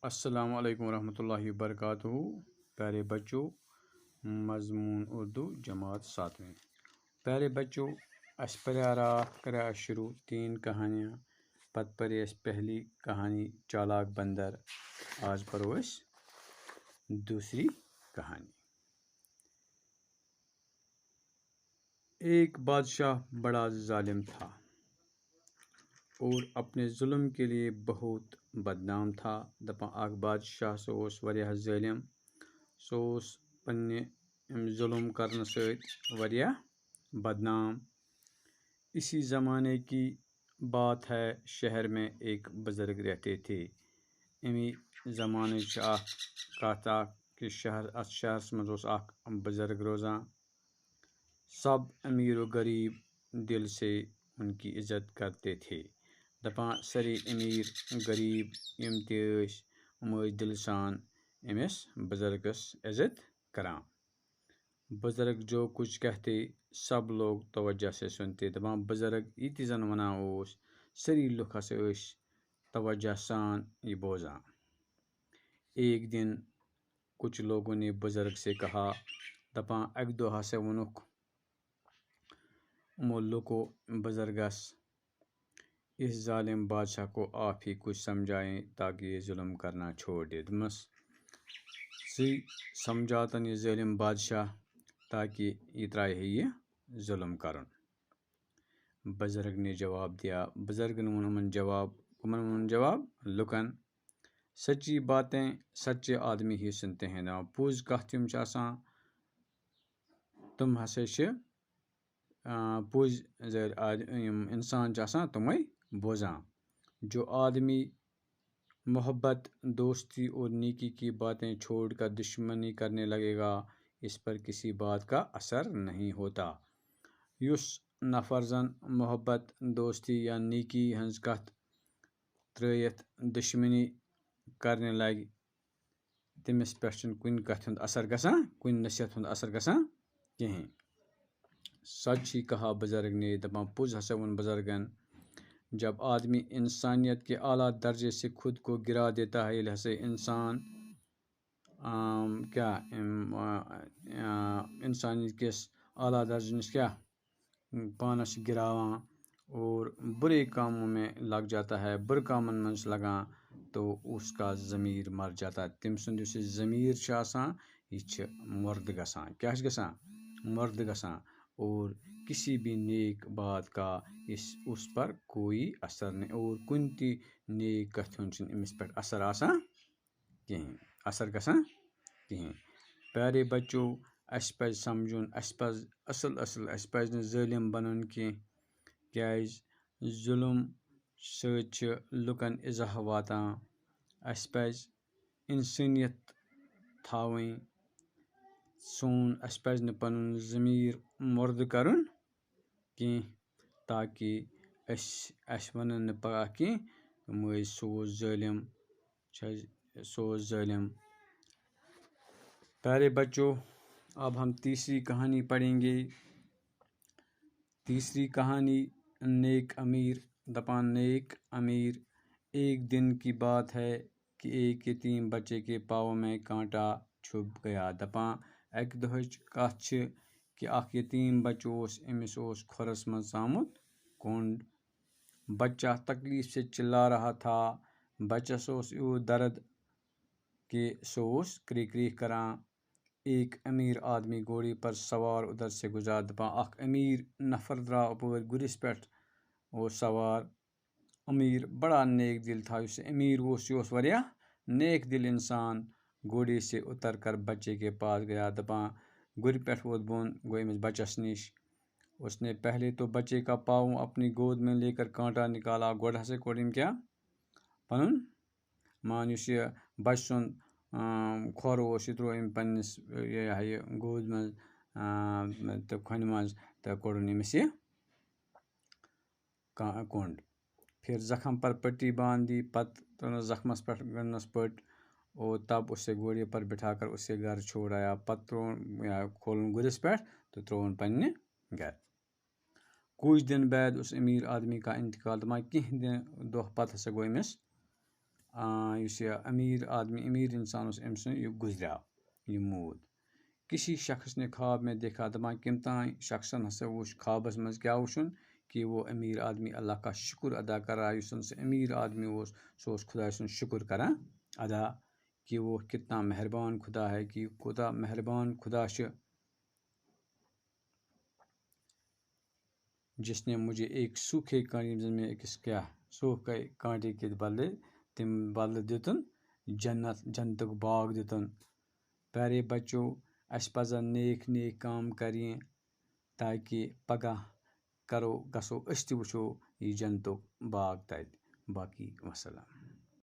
السلام علیکم ورحمۃ اللہ وبرکاتہ۔ پیارے بچوں، مضمون اردو جماعت 7ویں۔ پیارے بچوں، اس پریا رات کرا شروع 3 کہانیاں، پت پری اس پہلی کہانی چالاک بندر۔ آج پرو اس دوسری کہانی۔ ایک بادشاہ بڑا ظالم تھا اور اپنے ظلم کے لیے بہت بدنام تھا۔ دپان اخ بادشاہ سوس وریاہ ظالم، سوس پنہ ظلم کرنے ست وریاہ بدنام۔ اسی زمانے کی بات ہے، شہر میں ایک بزرگ رہتے تھے۔ امی زمانے کت کہ شہرس مز اخ بزرگ روزان۔ سب امیر و غریب دل سے ان کی عزت کرتے تھے۔ دپان سری امیر غریب یم تس دل سان امس بزرگس عزت کران۔ بزرگ جو کچھ کہتے سب لوگ توجہ سے سنتے۔ دپان بزرگ یہ تہ زن ونان اوس سری لوگ ہسا توجہ سان یہ بوزان۔ ایک دن کچھ لوگوں نے بزرگ سے کہا، دپان اک دہ ہسا وونک لوکو بزرگس، اس ظالم بادشاہ کو آپ ہی کچھ سمجھائیں تاکہ یہ ظلم کرنا چھوڑ دے۔ دمس سی سمجھاتن یہ ظالم بادشاہ تاکہ یہ ترائے یہ ظلم کرن۔ بزرگ نے جواب دیا۔ بزرگن ون جواب، کمن ون جواب؟ لکن سچی باتیں سچے آدمی ہی سنتے ہیں۔ پوز کت یم آسان تم ہسا پوز انسان آسان تمے بوزان۔ جو آدمی محبت، دوستی اور نیکی کی باتیں چھوڑ کر دشمنی کرنے لگے گا، اس پر کسی بات کا اثر نہیں ہوتا۔ یس نفر زن محبت، دوستی یا نیکی ہنز کت ترائیت دشمنی کرنے لگ، تمس پہ کن کت ہند اثر گسان، کن نصیحت ہند اثر گسان کہیں۔ سچ ہی کہا بزرگ نے۔ دپان پوز ہسا ون بزرگن، جب آدمی انسانیت کے اعلیٰ درجے سے خود کو گرا دیتا ہے، یہ ہسا انسان کیا انسانیت کس اعلیٰ درجے نش کیا پانس گراوان اور برے کاموں میں لگ جاتا ہے، برے کامن میں لگان، تو اس کا ضمیر مر جاتا ہے۔ تم سند اس ضمیر آسان یہ مرد گسان۔ کیا گسان؟ مرد گسان، اور کسی بھی نیک بات کا اس پر کوئی اثر نہیں، اور کن تہ نیک کت ہند امس پہ اثر آسان کہیں، اثر گسان کہیں۔ پیارے بچوں، اس پہ سمجھن، اس پہ اصل اس پہ ظالم بنن کیاز ظلم ست لکن اذا واتان۔ اس پہ انسانیت تھاویں سون، اس پہ پنن ضمیر مرد کرن کی، تاکہ اس ونن نہ پگہ کی سوز ظالم سوز ظالم۔ پیارے بچوں، اب ہم تیسری کہانی پڑھیں گے۔ تیسری کہانی نیک امیر۔ دپان نیک امیر۔ ایک دن کی بات ہے کہ ایک یتیم بچے کے پاؤں میں کانٹا چھپ گیا۔ دپان اک دہچ کت کہ اخ یتیم بچہ امس کھورس مز آمت کونڈ۔ بچہ تکلیف سے چلا رہا تھا۔ بچس یوت درد کہ سہ کریک کریک کران۔ ایک امیر آدمی گھوڑے پر سوار ادھر سے گزرا۔ دپان اخ امیر نفر دراو اپور گرس پہ سوار۔ امیر بڑا نیک دل تھا۔ اس امیر یہ وریاہ نیک دل انسان گھوڑے سے اتر کر بچے کے پاس گیا۔ دپان گر پہ ووت بون گو امس بچس نش۔ اس نے پہلے تو بچے کا پاؤں اپنی گود میں لے کر کانٹا نکالا۔ گوڑ ہسا کوڑ کیا پنن مان اس یہ بچہ سن کھور یہ ترو پنس یہ گود مز تو کھۄنہِ مز تو کوڑن امس یہ کونڈ۔ پھر زخم پر پٹی باندھ دی، پت ترنس زخمس پہ گنس پٹ، اور تب اسے گھوڑے پر بٹھا کر اسے گھر چھوڑ آیا۔ پت کھولن گرس پہ تو ترون پنہ گھر۔ کچھ دن بعد اس امیر آدمی کا انتقال۔ دپان کینہ دہ پتہ ہسا گو امس یُس یہِ أمیٖر آدمی أمیٖر اِنسان اوس أمۍ سُنٛد یہِ گُزریٛاو یہِ موٗد. کسی شخص نے خواب میں دیکھا دَپان کٔمۍ تام شخصن ہسا وُچھ خوابَس منٛز کیٛاہ وُچھُن کہ وہ أمیٖر آدمی اللہ کا شُکر ادا کر رہا ہے. یُس سُہ أمیٖر آدمی اوس سُہ اوس خۄداے سُنٛد شُکر کران ادا کہ وہ کتنا مہربان خدا ہے کہ کوٗتاہ مہربان خدا چھُ جس نے مجھے ایک سوکھے کانٹے میں أکِس کیٛاہ سوکھے کانٹے کے بدلے تَمہِ بدلہٕ دِتُن جنتُک باغ دِتُن. پیارے بچو اَسہِ پَزن نیک نیک کام کَرٕنۍ تاکہِ پگاہ گژھو أسۍ تہِ وٕچھو یہِ جنتُک باغ تَتہِ. باقی وسلام.